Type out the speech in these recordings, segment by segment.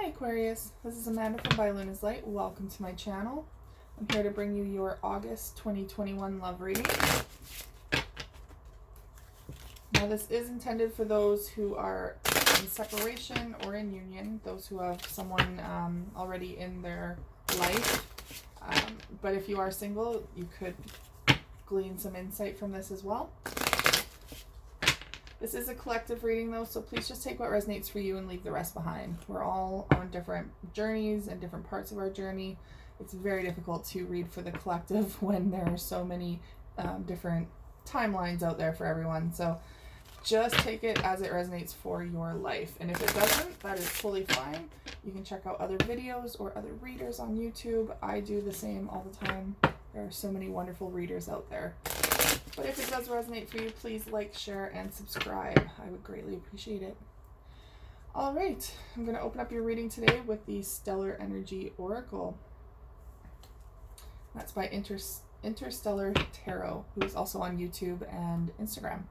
Hi Aquarius, this is Amanda from By Luna's Light. Welcome to my channel. I'm here to bring you your August 2021 love reading. Now this is intended for those who are in separation or in union, those who have someone already in their life. But if you are single, you could glean some insight from this as well. This is a collective reading though, so please just take what resonates for you and leave the rest behind. We're all on different journeys and different parts of our journey. It's very difficult to read for the collective when there are so many different timelines out there for everyone. So just take it as it resonates for your life. And if it doesn't, that is totally fine. You can check out other videos or other readers on YouTube. I do the same all the time. There are so many wonderful readers out there. But if it does resonate for you, please like, share, and subscribe. I would greatly appreciate it. All right, I'm going to open up your reading today with the Stellar Energy Oracle. That's by Interstellar Tarot, who is also on YouTube and Instagram.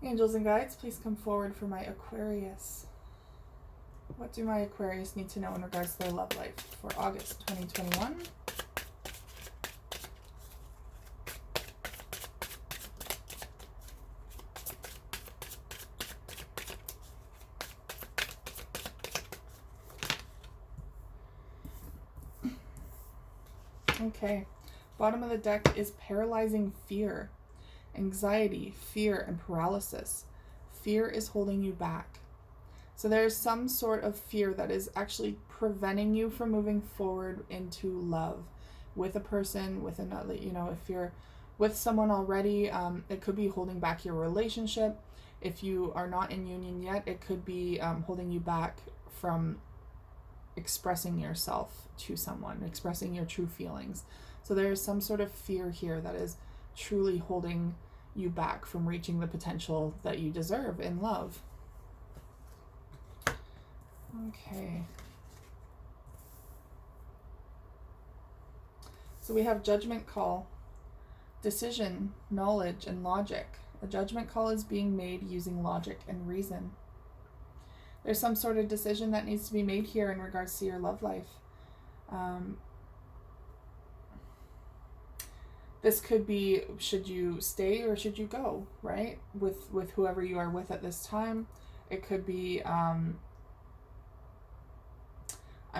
Angels and guides, please come forward for my Aquarius. What do my Aquarius need to know in regards to their love life for August 2021? Okay, bottom of the deck is paralyzing fear, anxiety, fear, and paralysis. Fear is holding you back. So there's some sort of fear that is actually preventing you from moving forward into love with a person, with another, you know, if you're with someone already, it could be holding back your relationship. If you are not in union yet, it could be holding you back from expressing yourself to someone, expressing your true feelings. So there is some sort of fear here that is truly holding you back from reaching the potential that you deserve in love. Okay. So we have judgment call, decision, knowledge, and logic. A judgment call is being made using logic and reason. There's some sort of decision that needs to be made here in regards to your love life. This could be, should you stay or should you go, right? With whoever you are with at this time. It could be, I'm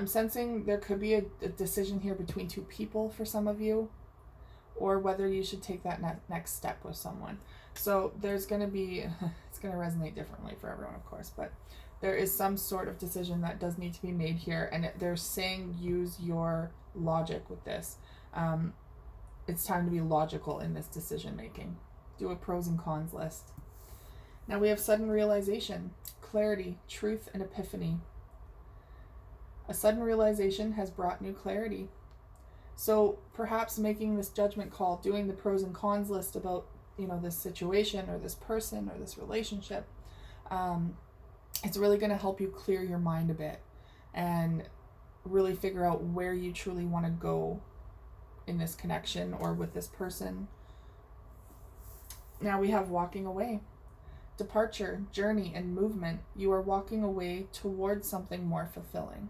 sensing there could be a decision here between two people for some of you, or whether you should take that next step with someone. So there's going to be, it's going to resonate differently for everyone, of course, but there is some sort of decision that does need to be made here, and they're saying use your logic with this. It's time to be logical in this decision making. Do a pros and cons list. Now we have sudden realization, clarity, truth, and epiphany. A sudden realization has brought new clarity. So perhaps making this judgment call, doing the pros and cons list about, you know, this situation or this person or this relationship, it's really going to help you clear your mind a bit and really figure out where you truly want to go in this connection or with this person. Now we have walking away, departure, journey, and movement. You are walking away towards something more fulfilling.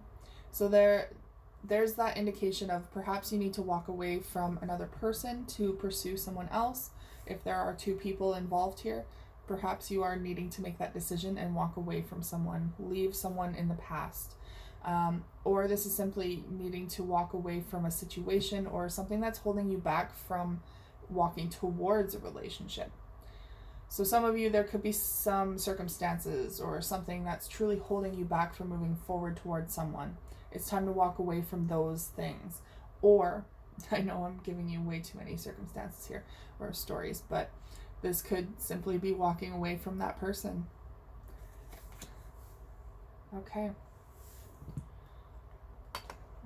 So there's that indication of perhaps you need to walk away from another person to pursue someone else. If there are two people involved here, perhaps you are needing to make that decision and walk away from someone, leave someone in the past. Or this is simply needing to walk away from a situation or something that's holding you back from walking towards a relationship. So some of you, there could be some circumstances or something that's truly holding you back from moving forward towards someone. It's time to walk away from those things. Or, I know I'm giving you way too many circumstances here or stories, but this could simply be walking away from that person. Okay.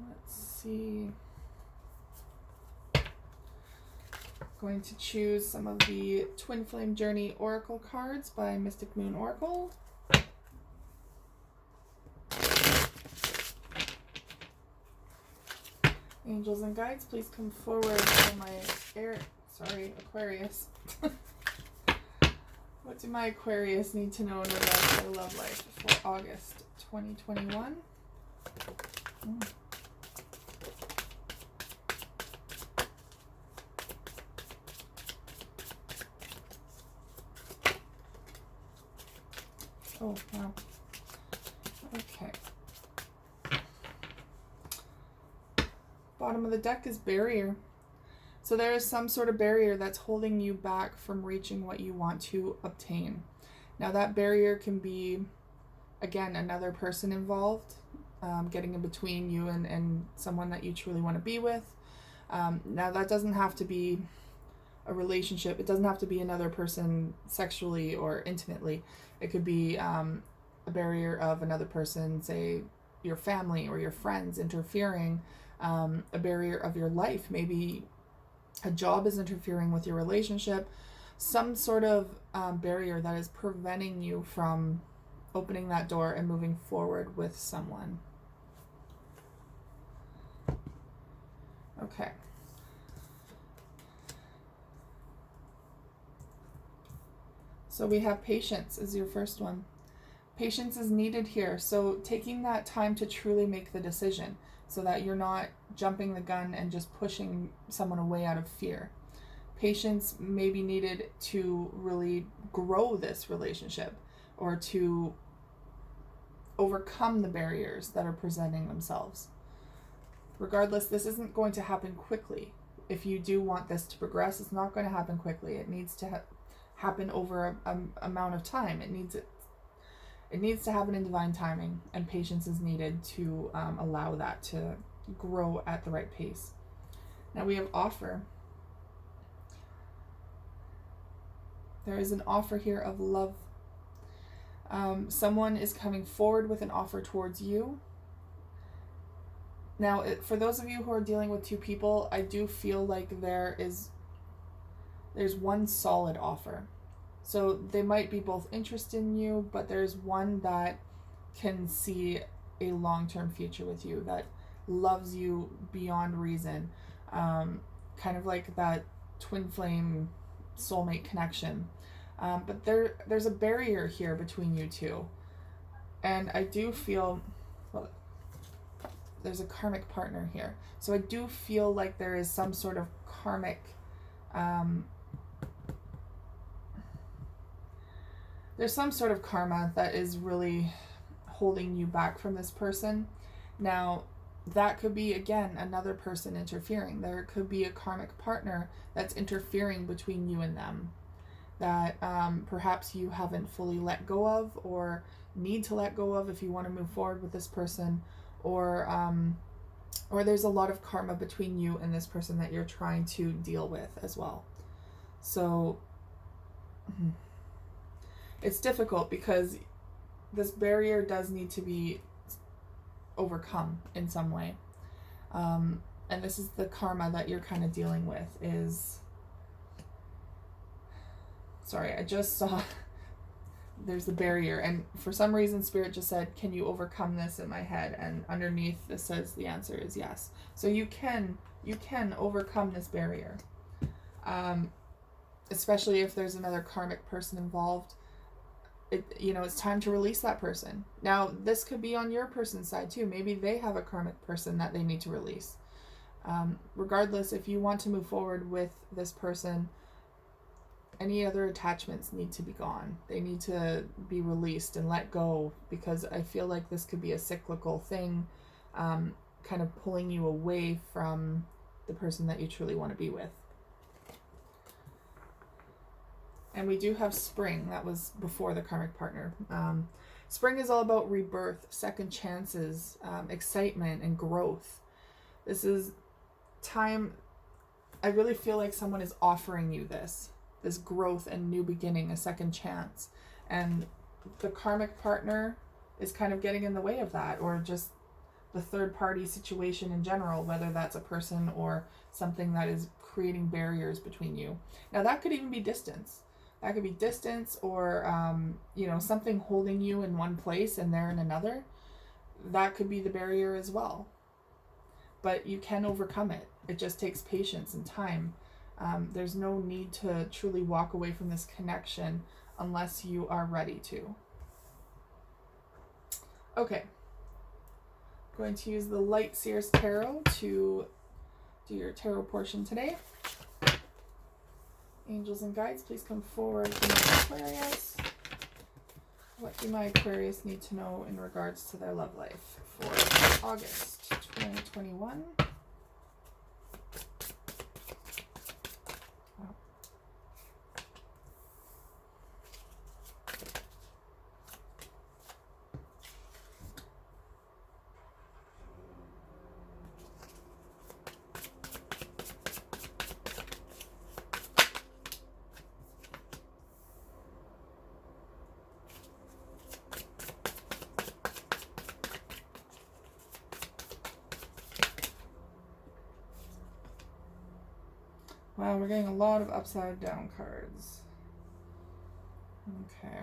Let's see. Going to choose some of the Twin Flame Journey Oracle cards by Mystic Moon Oracle. Angels and guides, please come forward for my Aquarius. What do my Aquarius need to know in regards to their love life for August 2021? Oh, wow. Okay. Bottom of the deck is barrier. So there is some sort of barrier that's holding you back from reaching what you want to obtain. Now that barrier can be, again, another person involved, getting in between you and someone that you truly want to be with. Now that doesn't have to be a relationship. It doesn't have to be another person sexually or intimately. It could be a barrier of another person, say your family or your friends interfering, a barrier of your life. Maybe a job is interfering with your relationship, some sort of barrier that is preventing you from opening that door and moving forward with someone. Okay. So we have patience as your first one. Patience is needed here. So taking that time to truly make the decision so that you're not jumping the gun and just pushing someone away out of fear. Patience may be needed to really grow this relationship or to overcome the barriers that are presenting themselves. Regardless, this isn't going to happen quickly. If you do want this to progress, it's not going to happen quickly. It needs to happen over an amount of time. It needs to happen in divine timing, and patience is needed to allow that to grow at the right pace. Now we have offer. There is an offer here of love. Someone is coming forward with an offer towards you. Now, for those of you who are dealing with two people, I do feel like there's one solid offer. So they might be both interested in you, but there's one that can see a long-term future with you, that loves you beyond reason. Kind of like that twin flame soulmate connection. But there's a barrier here between you two. And I do feel, well, there's a karmic partner here. So I do feel like there is some sort of karmic, there's some sort of karma that is really holding you back from this person. Now, that could be, again, another person interfering. There could be a karmic partner that's interfering between you and them that perhaps you haven't fully let go of or need to let go of if you want to move forward with this person, or there's a lot of karma between you and this person that you're trying to deal with as well. So it's difficult because this barrier does need to be overcome in some way. And this is the karma that you're kind of dealing with is... Sorry, I just saw there's the barrier, and for some reason Spirit just said, can you overcome this, in my head, and underneath this says the answer is yes. So you can overcome this barrier, especially if there's another karmic person involved. It's time to release that person. Now, this could be on your person's side too. Maybe they have a karmic person that they need to release. Regardless, if you want to move forward with this person, any other attachments need to be gone. They need to be released and let go, because I feel like this could be a cyclical thing, kind of pulling you away from the person that you truly want to be with. And we do have spring. That was before the karmic partner. Spring is all about rebirth, second chances, excitement, and growth. This is time. I really feel like someone is offering you this growth and new beginning, a second chance. And the karmic partner is kind of getting in the way of that, or just the third party situation in general, whether that's a person or something that is creating barriers between you. Now, that could even be distance. That could be distance, or something holding you in one place and they're in another. That could be the barrier as well. But you can overcome it. It just takes patience and time. There's no need to truly walk away from this connection unless you are ready to. Okay. I'm going to use the Light Seers Tarot to do your tarot portion today. Angels and guides, please come forward for my Aquarius. What do my Aquarius need to know in regards to their love life for August 2021? Wow, we're getting a lot of upside down cards. Okay.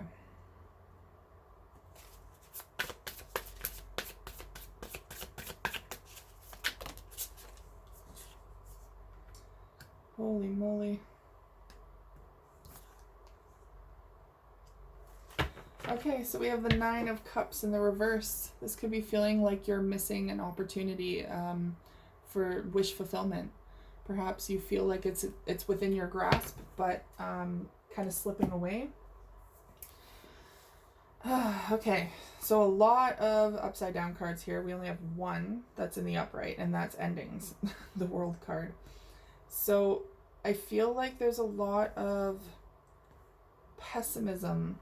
Holy moly. Okay, so we have the Nine of Cups in the reverse. This could be feeling like you're missing an opportunity for wish fulfillment. Perhaps you feel like it's within your grasp, but kind of slipping away. Okay, so a lot of upside down cards here. We only have one that's in the upright, and that's endings, the World card. So I feel like there's a lot of pessimism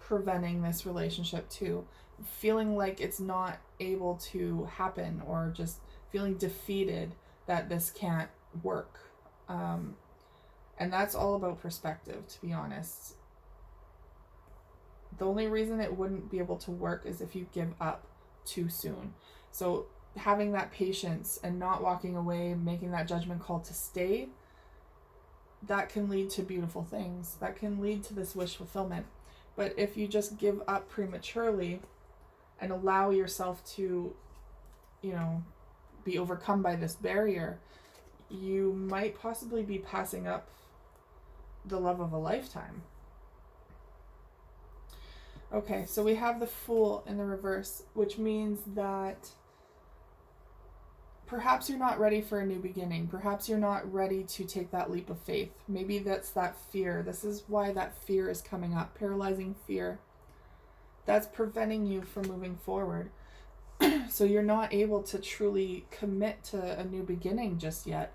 preventing this relationship too. Feeling like it's not able to happen, or just feeling defeated that this can't work. And that's all about perspective, to be honest. The only reason it wouldn't be able to work is if you give up too soon. So having that patience and not walking away, making that judgment call to stay, that can lead to beautiful things. That can lead to this wish fulfillment. But if you just give up prematurely and allow yourself to, be overcome by this barrier, you might possibly be passing up the love of a lifetime. Okay, so we have the Fool in the reverse, which means that perhaps you're not ready for a new beginning. Perhaps you're not ready to take that leap of faith. Maybe that's that fear. This is why that fear is coming up. Paralyzing fear. That's preventing you from moving forward. So you're not able to truly commit to a new beginning just yet.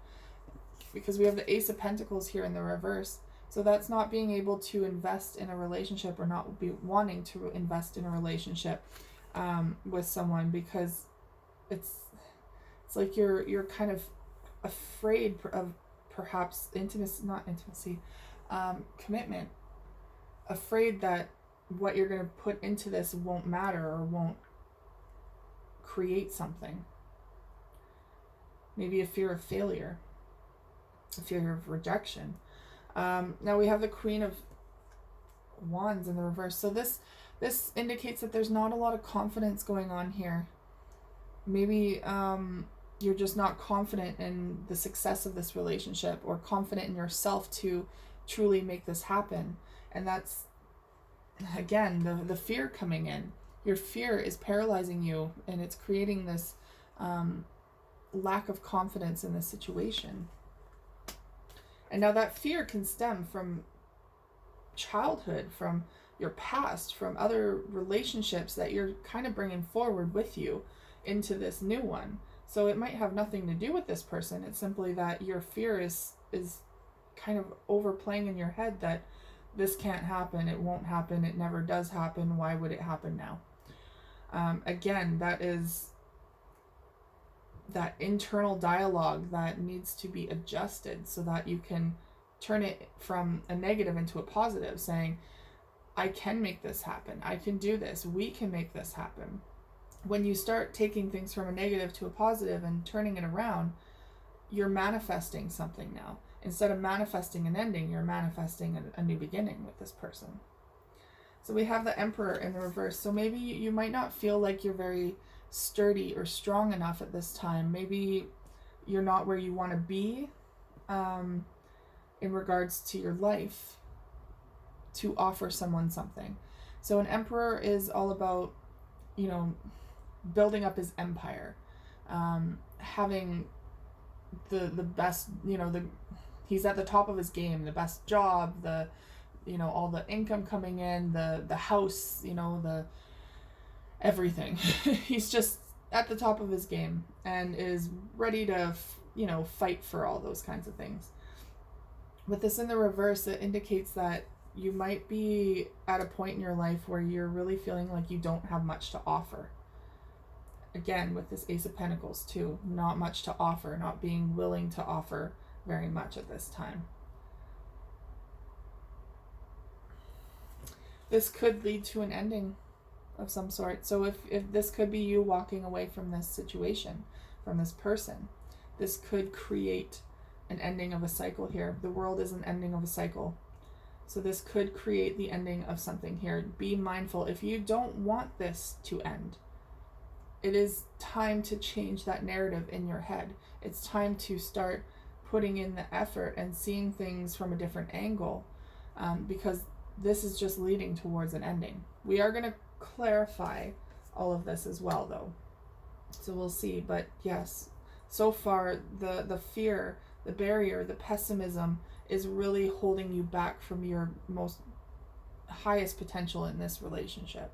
Because we have the Ace of Pentacles here in the reverse. So that's not being able to invest in a relationship, or not be wanting to invest in a relationship with someone, because it's like you're kind of afraid of perhaps commitment. Afraid that what you're going to put into this won't matter, or won't create something. Maybe a fear of failure, a fear of rejection. Now we have the Queen of Wands in the reverse. So this indicates that there's not a lot of confidence going on here. Maybe you're just not confident in the success of this relationship, or confident in yourself to truly make this happen. And that's, again, the fear coming in. Your fear is paralyzing you, and it's creating this lack of confidence in this situation. And now that fear can stem from childhood, from your past, from other relationships that you're kind of bringing forward with you into this new one. So it might have nothing to do with this person. It's simply that your fear is kind of overplaying in your head that this can't happen, it won't happen, it never does happen, why would it happen now? Again, that is that internal dialogue that needs to be adjusted so that you can turn it from a negative into a positive, saying, I can make this happen, I can do this, we can make this happen. When you start taking things from a negative to a positive and turning it around, you're manifesting something now. Instead of manifesting an ending, you're manifesting a new beginning with this person. So we have the Emperor in the reverse. So maybe you might not feel like you're very sturdy or strong enough at this time. Maybe you're not where you want to be in regards to your life. to offer someone something. So an emperor is all about, you know, building up his empire, having the best, you know, he's at the top of his game, the best job, the, you know, all the income coming in, the house, you know, the everything. He's just at the top of his game and is ready to, you know, fight for all those kinds of things. With this in the reverse, it indicates that you might be at a point in your life where you're really feeling like you don't have much to offer. Again, with this Ace of Pentacles too, not much to offer, not being willing to offer very much at this time. This could lead to an ending of some sort. So if this could be you walking away from this situation, from this person, this could create an ending of a cycle here. The world is an ending of a cycle. So this could create the ending of something here. Be mindful. If you don't want this to end, it is time to change that narrative in your head. It's time to start putting in the effort and seeing things from a different angle, because this is just leading towards an ending. We are going to clarify all of this as well, though. So we'll see. But yes, so far, the fear, the barrier, the pessimism is really holding you back from your most highest potential in this relationship,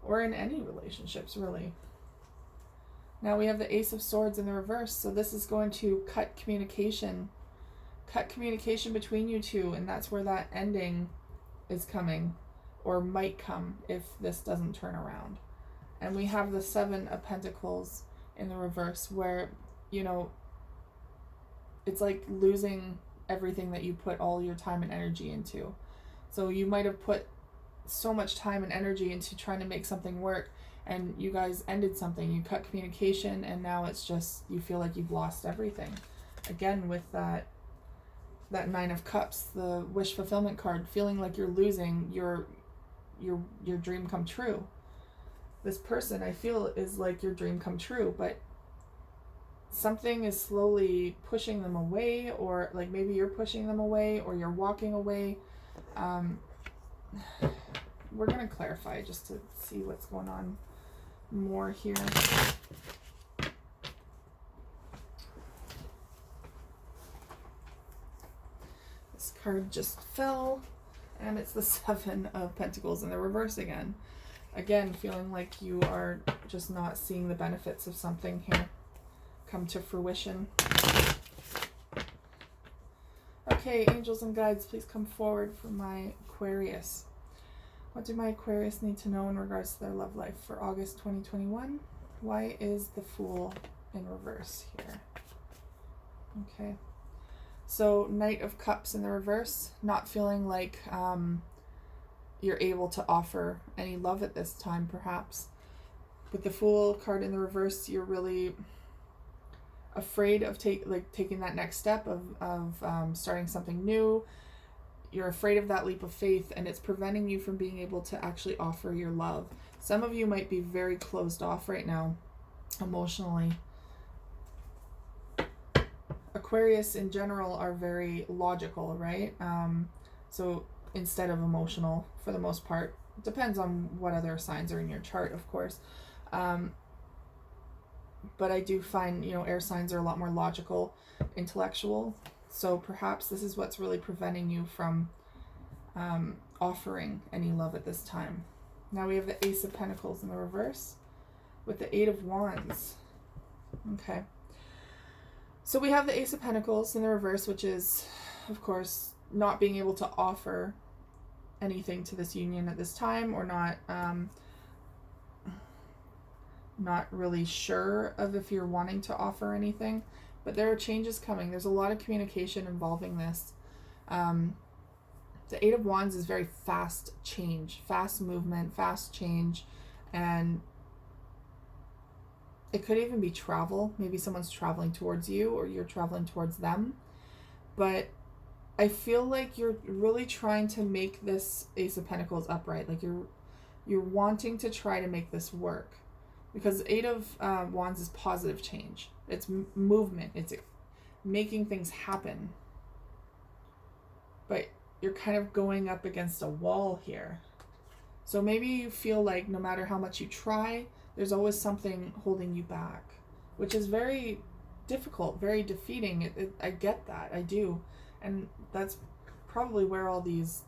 or in any relationships, really. Now we have the Ace of Swords in the reverse, so this is going to cut communication between you two, and that's where that ending is coming, or might come if this doesn't turn around. And we have the Seven of Pentacles in the reverse, where, you know, it's like losing everything that you put all your time and energy into. So you might have put so much time and energy into trying to make something work, and you guys ended something, you cut communication, and now it's just, you feel like you've lost everything. Again, with that Nine of Cups, the wish fulfillment card, feeling like you're losing your dream come true. This person, I feel, is like your dream come true, but something is slowly pushing them away, or like maybe you're pushing them away, or you're walking away. We're going to clarify just to see what's going on more here. This card just fell, and it's the Seven of Pentacles in the reverse again. Again, feeling like you are just not seeing the benefits of something here come to fruition. Okay, angels and guides, please come forward for my Aquarius. What do my Aquarius need to know in regards to their love life for August 2021? Why is the Fool in reverse here? Okay. So, Knight of Cups in the reverse, not feeling like you're able to offer any love at this time, perhaps. With the Fool card in the reverse, you're really afraid of taking that next step of starting something new. You're afraid of that leap of faith, and it's preventing you from being able to actually offer your love. Some of you might be very closed off right now emotionally. Aquarius in general are very logical, right? So instead of emotional, for the most part. It depends on what other signs are in your chart, of course. But I do find, you know, air signs are a lot more logical, intellectual. So perhaps this is what's really preventing you from offering any love at this time. Now we have the Ace of Pentacles in the reverse with the Eight of Wands. Okay. So we have the Ace of Pentacles in the reverse, which is, of course, not being able to offer anything to this union at this time, or not really sure of if you're wanting to offer anything. But there are changes coming. There's a lot of communication involving this. The Eight of Wands is very fast change, fast movement, fast change, and it could even be travel. Maybe someone's traveling towards you, or you're traveling towards them. But I feel like you're really trying to make this Ace of Pentacles upright. Like you're wanting to try to make this work. Because Eight of Wands is positive change. It's movement. It's making things happen. But you're kind of going up against a wall here. So maybe you feel like no matter how much you try, there's always something holding you back, which is very difficult, very defeating. I get that, I do. And that's probably where all these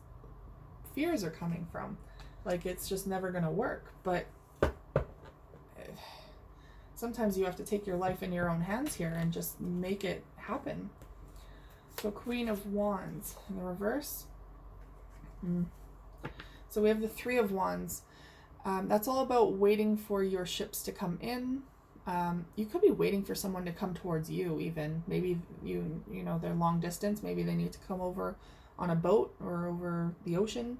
fears are coming from. Like, it's just never going to work. But sometimes you have to take your life in your own hands here and just make it happen. So Queen of Wands in the reverse. So we have the Three of Wands. That's all about waiting for your ships to come in. You could be waiting for someone to come towards you even. Maybe you know, they're long distance. Maybe they need to come over on a boat or over the ocean.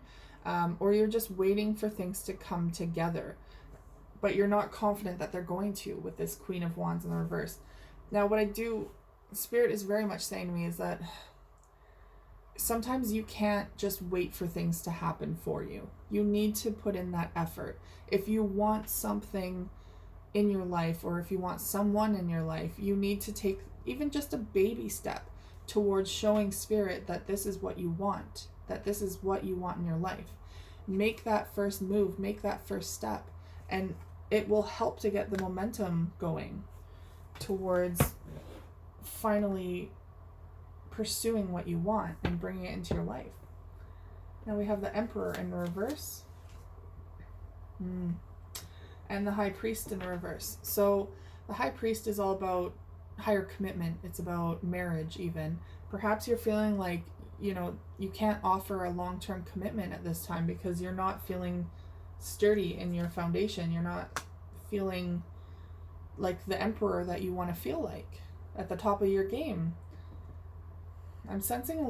Or you're just waiting for things to come together. But you're not confident that they're going to with this Queen of Wands in the reverse. Now what I do, Spirit is very much saying to me is that sometimes you can't just wait for things to happen for you. You need to put in that effort. If you want something in your life, or if you want someone in your life, you need to take even just a baby step towards showing Spirit that this is what you want, that this is what you want in your life. Make that first move, make that first step, and it will help to get the momentum going towards finally pursuing what you want and bringing it into your life. Now we have the Emperor in the reverse. And the High Priest in the reverse. So the High Priest is all about higher commitment. It's about marriage even. Perhaps you're feeling like, you know, you can't offer a long-term commitment at this time because you're not feeling sturdy in your foundation. You're not feeling like the Emperor that you want to feel like at the top of your game. I'm sensing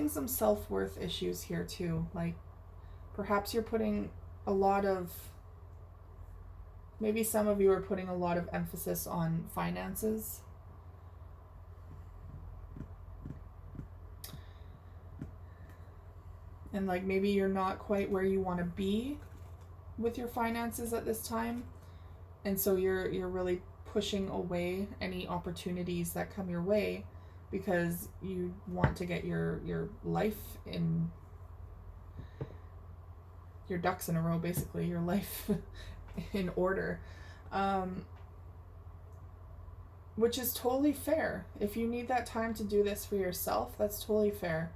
some self-worth issues here too. Like, perhaps you're putting a lot of, maybe some of you are putting a lot of emphasis on finances. And like, maybe you're not quite where you want to be with your finances at this time. And so you're really pushing away any opportunities that come your way because you want to get your life in, your ducks in a row, basically, your life in order, which is totally fair. If you need that time to do this for yourself, that's totally fair.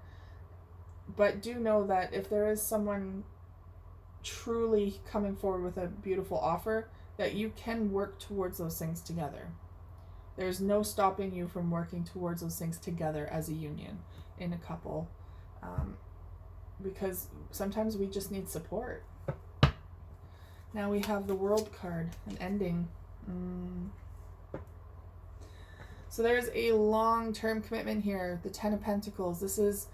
But do know that if there is someone truly coming forward with a beautiful offer, that you can work towards those things together. There's no stopping you from working towards those things together as a union, in a couple, because sometimes we just need support. Now we have the World card, an ending. So there's a long-term commitment here, the Ten of Pentacles. This is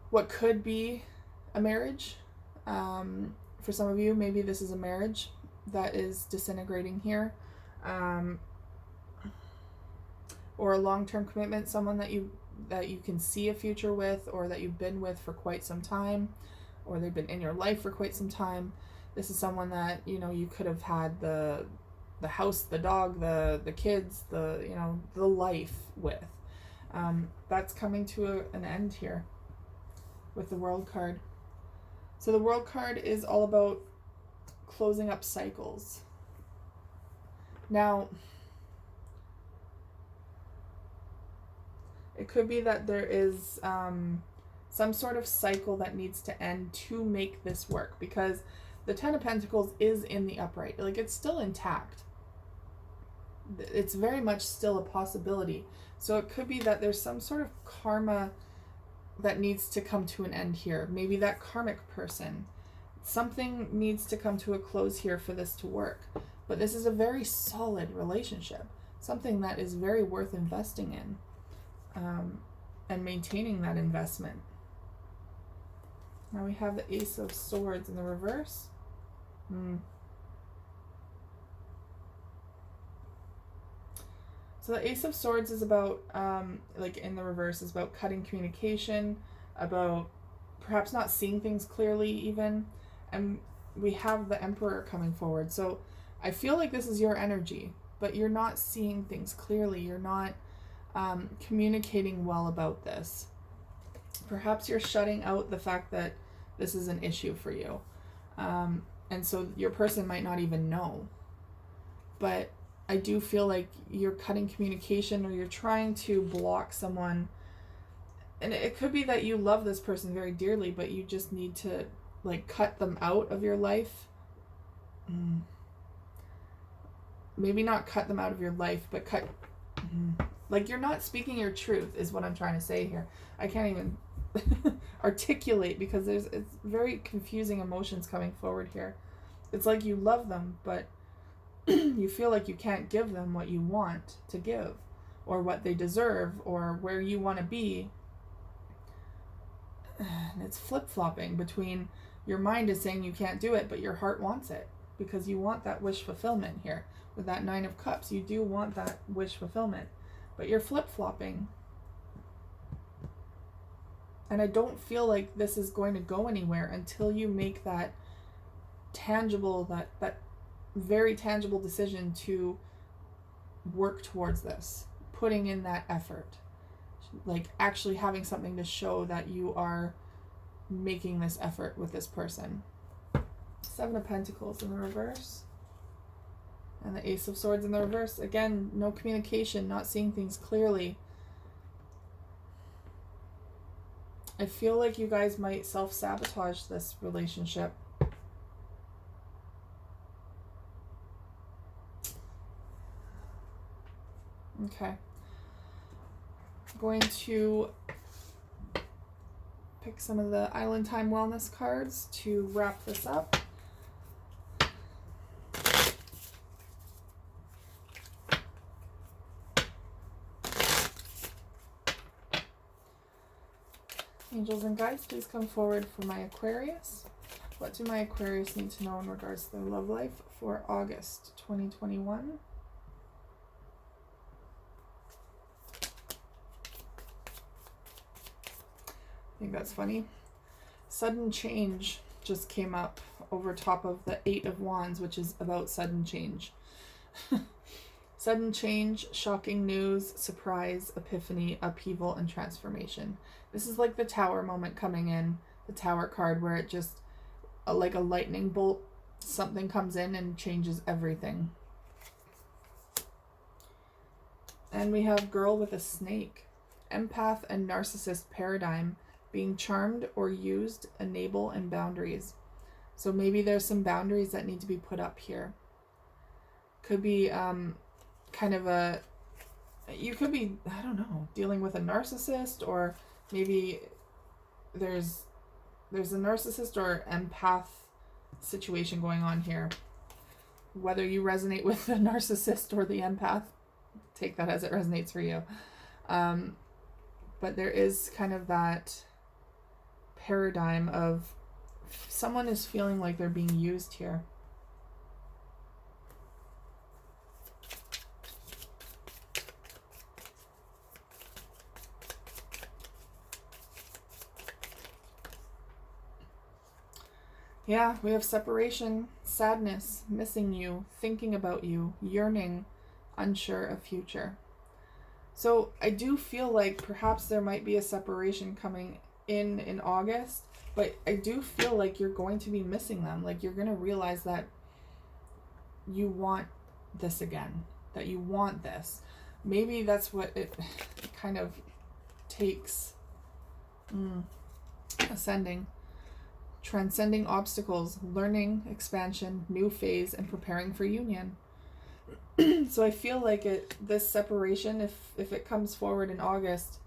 what could be a marriage. For some of you, maybe this is a marriage that is disintegrating here, or a long-term commitment, someone that you can see a future with, or that you've been with for quite some time, or they've been in your life for quite some time. This is someone that, you know, you could have had the house, the dog, the kids, the life with. That's coming to an end here with the World card. So the World card is all about closing up cycles. Now, it could be that there is some sort of cycle that needs to end to make this work, because the Ten of Pentacles is in the upright. Like, it's still intact. It's very much still a possibility. So it could be that there's some sort of karma that needs to come to an end here. Maybe that karmic person. Something needs to come to a close here for this to work. But this is a very solid relationship. Something that is very worth investing in. And maintaining that investment. Now we have the Ace of Swords in the reverse. So the Ace of Swords is about, like in the reverse, is about cutting communication, about perhaps not seeing things clearly even. And we have the Emperor coming forward. So I feel like this is your energy, but you're not seeing things clearly. You're not communicating well about this. Perhaps you're shutting out the fact that this is an issue for you. And so your person might not even know. But I do feel like you're cutting communication, or you're trying to block someone. And it could be that you love this person very dearly, but you just need to, like, cut them out of your life. Maybe not cut them out of your life, but cut... Like, you're not speaking your truth is what I'm trying to say here. I can't even articulate, because it's very confusing emotions coming forward here. It's like you love them, but you feel like you can't give them what you want to give, or what they deserve, or where you want to be. And it's flip-flopping between your mind is saying you can't do it, but your heart wants it, because you want that wish fulfillment here. With that 9 of Cups, you do want that wish fulfillment, but you're flip-flopping. And I don't feel like this is going to go anywhere until you make that tangible, that very tangible decision to work towards this, putting in that effort, like actually having something to show that you are making this effort with this person. 7 of Pentacles in the reverse, and the Ace of Swords in the reverse. Again, no communication, not seeing things clearly. I feel like you guys might self-sabotage this relationship. Okay. I'm going to pick some of the Island Time Wellness cards to wrap this up. Angels and guides, please come forward for my Aquarius. What do my Aquarius need to know in regards to their love life for August 2021? I think that's funny. Sudden change just came up over top of the 8 of Wands, which is about sudden change. Sudden change, shocking news, surprise, epiphany, upheaval, and transformation. This is like the Tower moment coming in, the Tower card, where it just, like a lightning bolt, something comes in and changes everything. And we have Girl with a Snake. Empath and narcissist paradigm. Being charmed or used, enable, and boundaries. So maybe there's some boundaries that need to be put up here. Could be kind of a... You could be, I don't know, dealing with a narcissist, or maybe there's a narcissist or empath situation going on here. Whether you resonate with the narcissist or the empath, take that as it resonates for you. But there is kind of that paradigm of someone is feeling like they're being used here. Yeah, we have separation, sadness, missing you, thinking about you, yearning, unsure of future. So I do feel like perhaps there might be a separation coming in August, but I do feel like you're going to be missing them. Like, you're going to realize that you want this again, that you want this. Maybe that's what it kind of takes. Ascending. Transcending obstacles, learning, expansion, new phase, and preparing for union. So I feel like this separation, if it comes forward in August,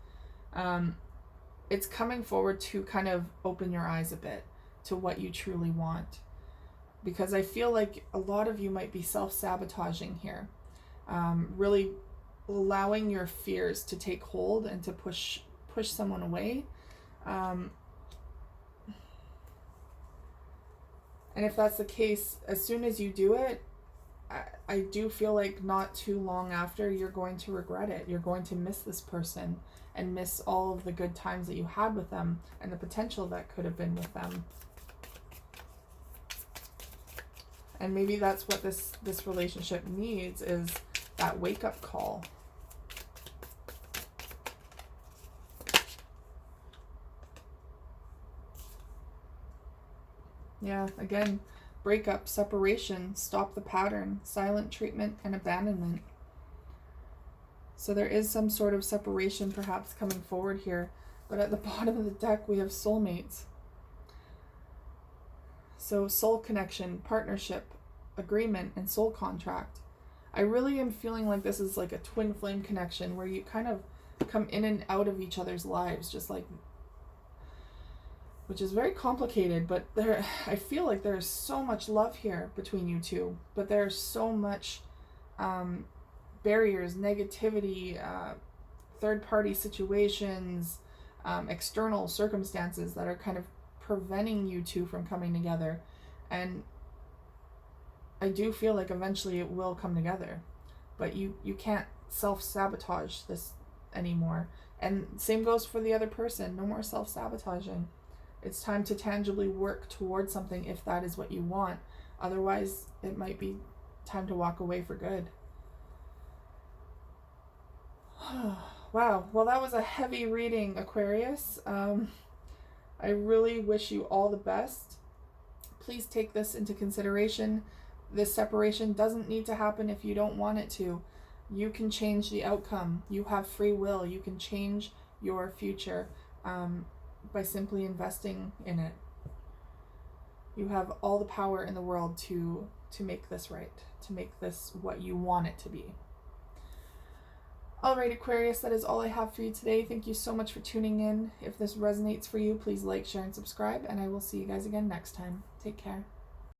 it's coming forward to kind of open your eyes a bit to what you truly want. Because I feel like a lot of you might be self-sabotaging here. Really allowing your fears to take hold and to push someone away. And if that's the case, as soon as you do it, I do feel like not too long after, you're going to regret it. You're going to miss this person and miss all of the good times that you had with them and the potential that could have been with them. And maybe that's what this relationship needs, is that wake-up call. Yeah, again, breakup, separation, stop the pattern, silent treatment, and abandonment. So there is some sort of separation perhaps coming forward here. But at the bottom of the deck, we have soulmates. So soul connection, partnership, agreement, and soul contract. I really am feeling like this is like a twin flame connection where you kind of come in and out of each other's lives, just like, which is very complicated, but I feel like there's so much love here between you two, but there's so much barriers, negativity, third-party situations, external circumstances that are kind of preventing you two from coming together. And I do feel like eventually it will come together, but you can't self-sabotage this anymore. And same goes for the other person. No more self-sabotaging. It's time to tangibly work towards something if that is what you want. Otherwise, it might be time to walk away for good. Wow. Well, that was a heavy reading, Aquarius. I really wish you all the best. Please take this into consideration. This separation doesn't need to happen if you don't want it to. You can change the outcome. You have free will. You can change your future by simply investing in it. You have all the power in the world to make this right, to make this what you want it to be. Alright, Aquarius, that is all I have for you today. Thank you so much for tuning in. If this resonates for you, please like, share, and subscribe, and I will see you guys again next time. Take care.